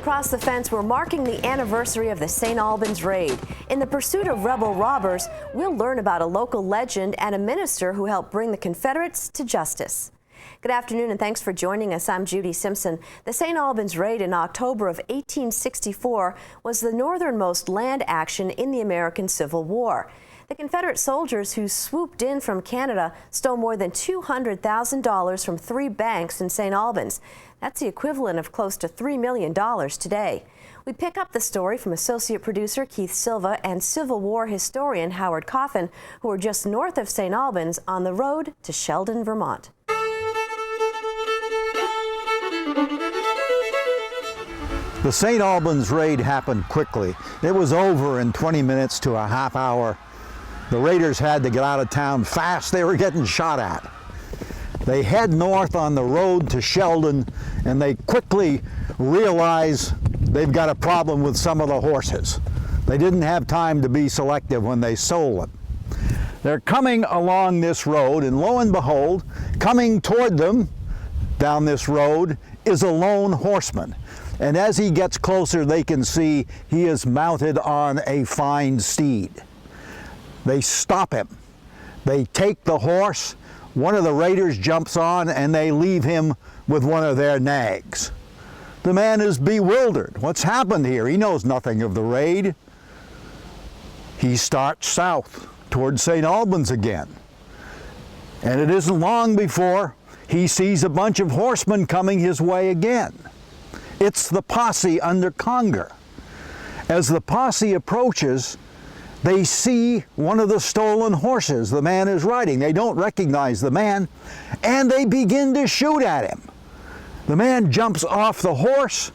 across the fence, we're marking the anniversary of the St Albans Raid. In the pursuit of rebel robbers, we'll learn about a local legend and a minister who helped bring the Confederates to justice. Good afternoon and thanks for joining us. I'm Judy Simpson. The St Albans Raid in October of 1864 was the northernmost land action in the American Civil War. The Confederate soldiers who swooped in from Canada stole more than $200,000 from 3 banks in St. Albans. That's the equivalent of close to $3 million today. We pick up the story from associate producer Keith Silva and Civil War historian Howard Coffin, who are just north of St. Albans on the road to Sheldon, Vermont. The St. Albans Raid happened quickly. It was over in 20 minutes to a half hour. The raiders had to get out of town fast. They were getting shot at. They head north on the road to Sheldon, and they quickly realize they've got a problem with some of the horses. They didn't have time to be selective when they sold them. They're coming along this road, and lo and behold, coming toward them down this road is a lone horseman. And as he gets closer, they can see he is mounted on a fine steed. They stop him. They take the horse. One of the raiders jumps on and they leave him with one of their nags. The man is bewildered. What's happened here? He knows nothing of the raid. He starts south toward St. Albans again. And it isn't long before he sees a bunch of horsemen coming his way again. It's the posse under Conger. As the posse approaches, they see one of the stolen horses the man is riding. They don't recognize the man, and they begin to shoot at him. The man jumps off the horse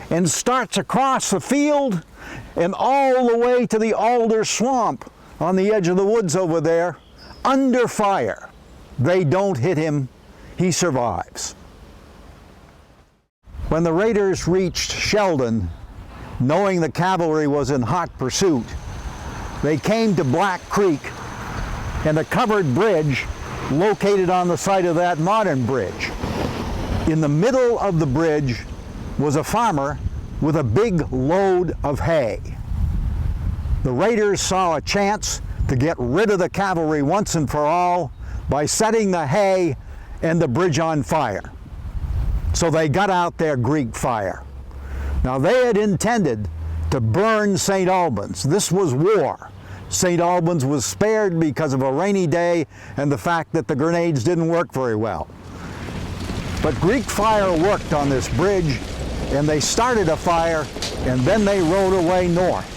and starts across the field and all the way to the alder swamp on the edge of the woods over there, under fire. They don't hit him. He survives. When the raiders reached Sheldon, knowing the cavalry was in hot pursuit, they came to Black Creek and a covered bridge located on the site of that modern bridge. In the middle of the bridge was a farmer with a big load of hay. The raiders saw a chance to get rid of the cavalry once and for all by setting the hay and the bridge on fire. So they got out their Greek fire. Now they had intended to burn St. Albans. This was war. St. Albans was spared because of a rainy day and the fact that the grenades didn't work very well. But Greek fire worked on this bridge, and they started a fire, and then they rode away north.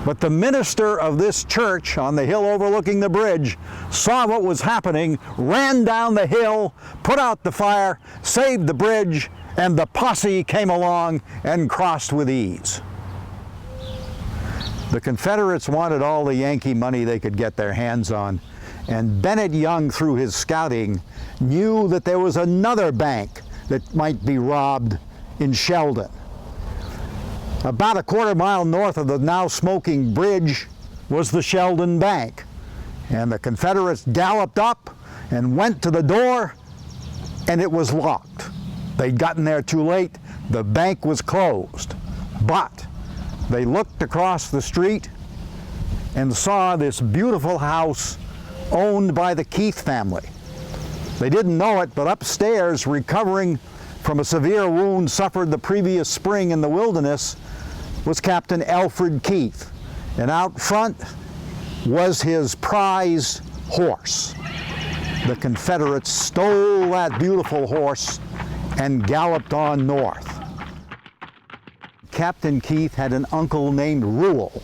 But the minister of this church on the hill overlooking the bridge saw what was happening, ran down the hill, put out the fire, saved the bridge, and the posse came along and crossed with ease. The Confederates wanted all the Yankee money they could get their hands on, and Bennett Young, through his scouting, knew that there was another bank that might be robbed in Sheldon. About a quarter-mile north of the now smoking bridge was the Sheldon Bank, and the Confederates galloped up and went to the door, and it was locked. They'd gotten there too late. The bank was closed. But they looked across the street and saw this beautiful house owned by the Keith family. They didn't know it, but upstairs, recovering from a severe wound suffered the previous spring in the wilderness, was Captain Alfred Keith. And out front was his prize horse. The Confederates stole that beautiful horse and galloped on north. Captain Keith had an uncle named Reuel.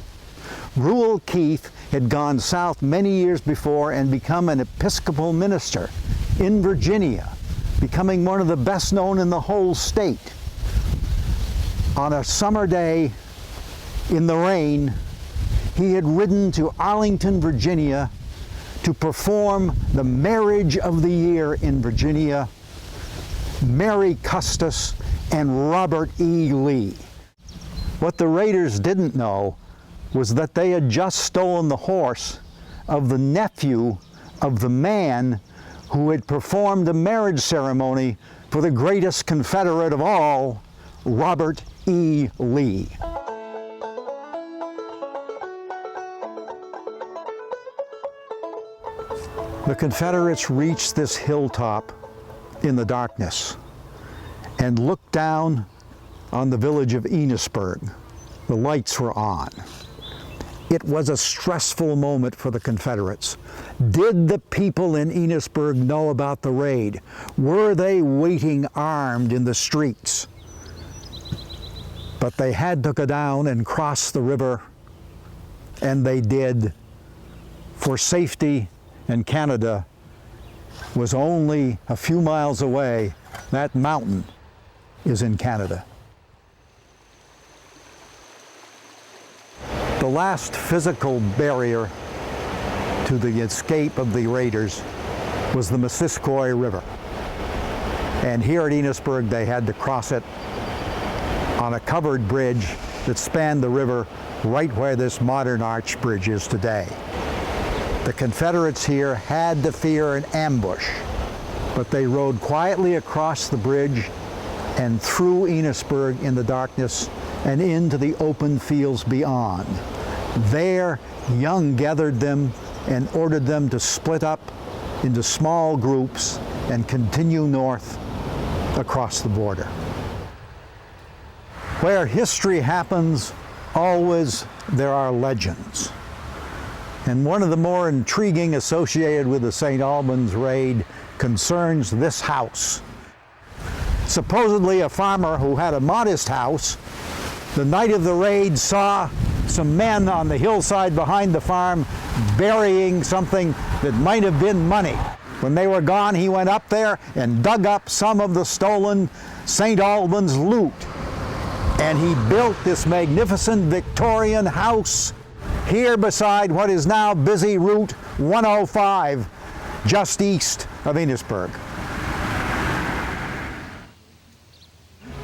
Reuel Keith had gone south many years before and become an Episcopal minister in Virginia, becoming one of the best known in the whole state. On a summer day in the rain, he had ridden to Arlington, Virginia to perform the marriage of the year in Virginia, Mary Custis and Robert E. Lee. What the raiders didn't know was that they had just stolen the horse of the nephew of the man who had performed the marriage ceremony for the greatest Confederate of all, Robert E. Lee. The Confederates reached this hilltop in the darkness and looked down on the village of Enosburg. The lights were on. It was a stressful moment for the Confederates. Did the people in Enosburg know about the raid? Were they waiting armed in the streets? But they had to go down and cross the river, and they did for safety, and Canada was only a few miles away. That mountain is in Canada. The last physical barrier to the escape of the raiders was the Missisquoi River. And here at Enosburg, they had to cross it on a covered bridge that spanned the river right where this modern arch bridge is today. The Confederates here had to fear an ambush, but they rode quietly across the bridge and through Enosburg in the darkness and into the open fields beyond. There, Young gathered them and ordered them to split up into small groups and continue north across the border. Where history happens, always there are legends. And one of the more intriguing associated with the St. Albans Raid concerns this house. Supposedly a farmer who had a modest house, the night of the raid saw some men on the hillside behind the farm burying something that might have been money. When they were gone, he went up there and dug up some of the stolen St. Albans loot. And he built this magnificent Victorian house here beside what is now busy Route 105, just east of Enosburg.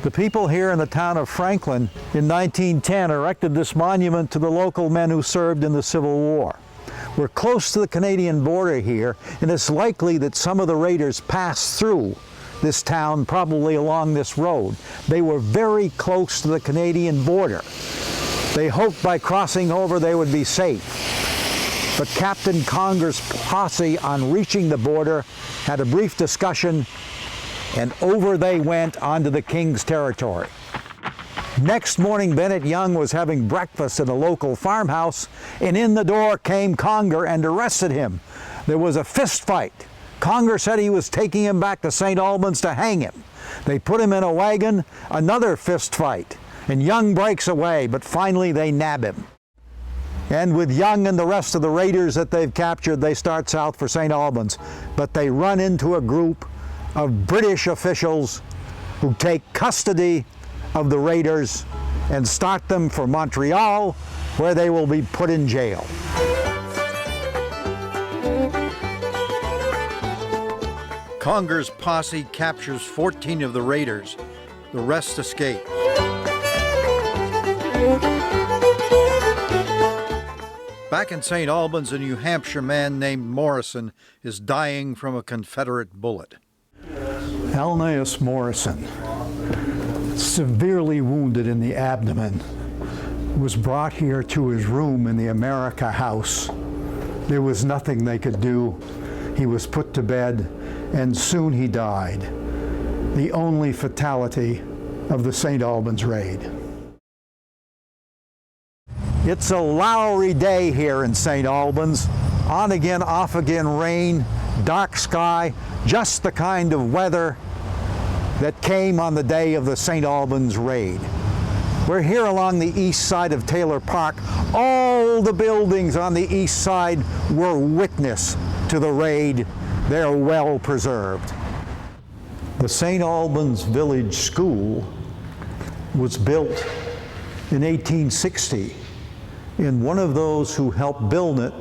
The people here in the town of Franklin in 1910 erected this monument to the local men who served in the Civil War. We're close to the Canadian border here, and it's likely that some of the raiders passed through this town, probably along this road. They were very close to the Canadian border. They hoped by crossing over they would be safe. But Captain Conger's posse, on reaching the border, had a brief discussion, and over they went onto the King's territory. Next morning, Bennett Young was having breakfast at a local farmhouse, and in the door came Conger and arrested him. There was a fist fight. Conger said he was taking him back to St. Albans to hang him. They put him in a wagon, another fist fight, and Young breaks away, but finally they nab him. And with Young and the rest of the raiders that they've captured, they start south for St. Albans, but they run into a group of British officials who take custody of the raiders and start them for Montreal, where they will be put in jail. Conger's posse captures 14 of the raiders. The rest escape. Back in St. Albans, a New Hampshire man named Morrison is dying from a Confederate bullet. Alneus Morrison, severely wounded in the abdomen, was brought here to his room in the America House. There was nothing they could do. He was put to bed, and soon he died, the only fatality of the St. Albans Raid. It's a lowery day here in St. Albans. On again, off again rain, dark sky, just the kind of weather that came on the day of the St. Albans Raid. We're here along the east side of Taylor Park. All the buildings on the east side were witness to the raid. They're well preserved. The St. Albans Village School was built in 1860. And one of those who helped build it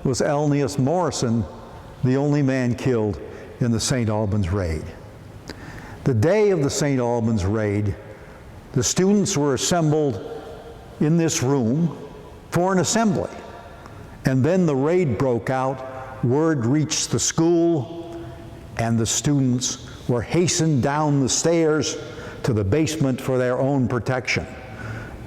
was Alneus Morrison, the only man killed in the St. Albans Raid. The day of the St. Albans Raid, the students were assembled in this room for an assembly. And then the raid broke out, word reached the school, and the students were hastened down the stairs to the basement for their own protection.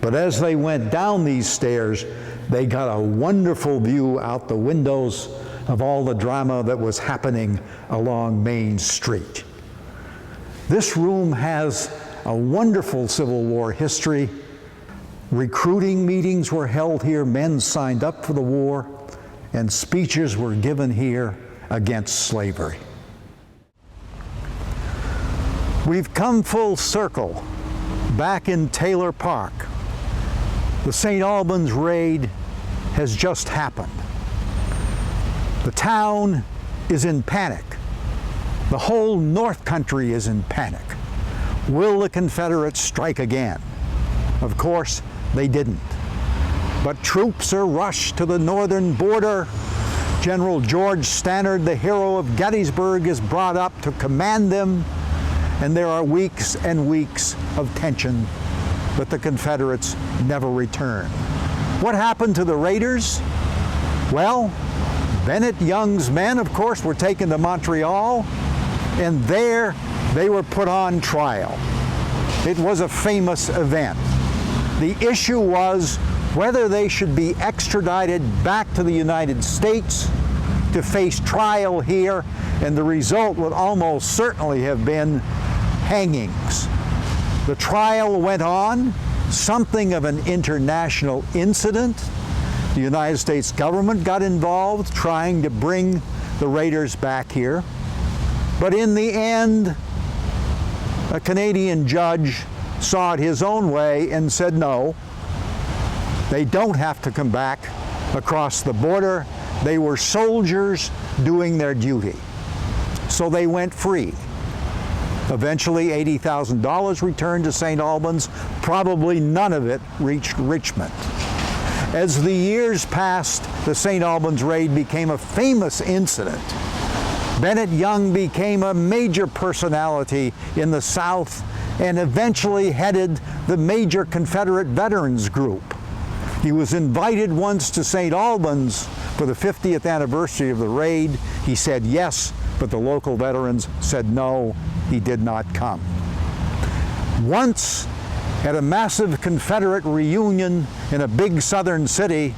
But as they went down these stairs, they got a wonderful view out the windows of all the drama that was happening along Main Street. This room has a wonderful Civil War history. Recruiting meetings were held here, men signed up for the war, and speeches were given here against slavery. We've come full circle back in Taylor Park. The St Albans Raid has just happened. The town is in panic. The whole North Country is in panic. Will the Confederates strike again? Of course, they didn't. But troops are rushed to the northern border. General George Stannard, the hero of Gettysburg, is brought up to command them, and there are weeks and weeks of tension, but the Confederates never return. What happened to the raiders? Well, Bennett Young's men, of course, were taken to Montreal, and there they were put on trial. It was a famous event. The issue was whether they should be extradited back to the United States to face trial here, and the result would almost certainly have been hangings. The trial went on, something of an international incident. The United States government got involved trying to bring the raiders back here. But in the end, a Canadian judge saw it his own way and said no, they don't have to come back across the border. They were soldiers doing their duty. So they went free. Eventually, $80,000 returned to St. Albans. Probably none of it reached Richmond. As the years passed, the St. Albans Raid became a famous incident. Bennett Young became a major personality in the South and eventually headed the major Confederate veterans group. He was invited once to St. Albans for the 50th anniversary of the raid. He said yes, but the local veterans said no, he did not come. Once, at a massive Confederate reunion in a big southern city,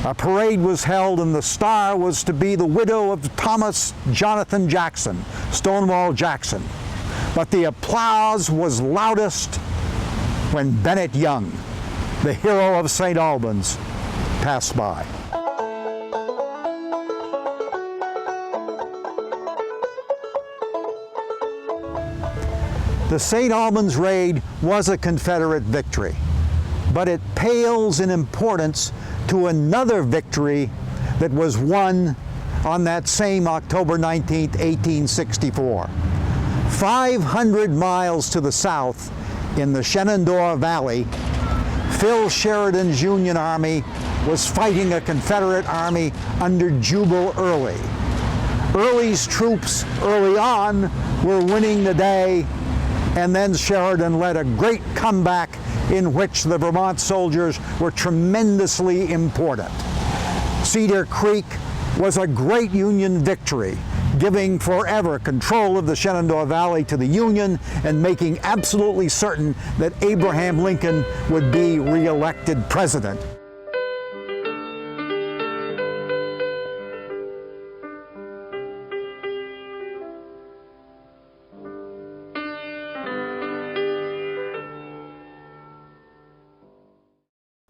a parade was held, and the star was to be the widow of Thomas Jonathan Jackson, Stonewall Jackson. But the applause was loudest when Bennett Young, the hero of St. Albans, passed by. The St. Albans Raid was a Confederate victory, but it pales in importance to another victory that was won on that same October 19, 1864. 500 miles to the south in the Shenandoah Valley, Phil Sheridan's Union Army was fighting a Confederate army under Jubal Early. Early's troops early on were winning the day, and then Sheridan led a great comeback in which the Vermont soldiers were tremendously important. Cedar Creek was a great Union victory, giving forever control of the Shenandoah Valley to the Union and making absolutely certain that Abraham Lincoln would be re-elected president.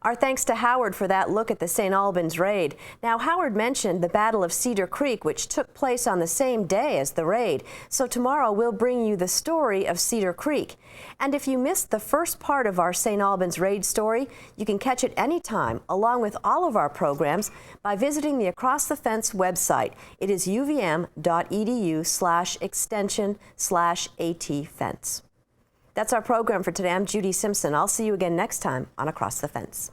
Our thanks to Howard for that look at the St. Albans Raid. Now, Howard mentioned the Battle of Cedar Creek, which took place on the same day as the raid. So tomorrow we'll bring you the story of Cedar Creek. And if you missed the first part of our St. Albans Raid story, you can catch it anytime, along with all of our programs, by visiting the Across the Fence website. It is uvm.edu/extension/AT Fence. That's our program for today. I'm Judy Simpson. I'll see you again next time on Across the Fence.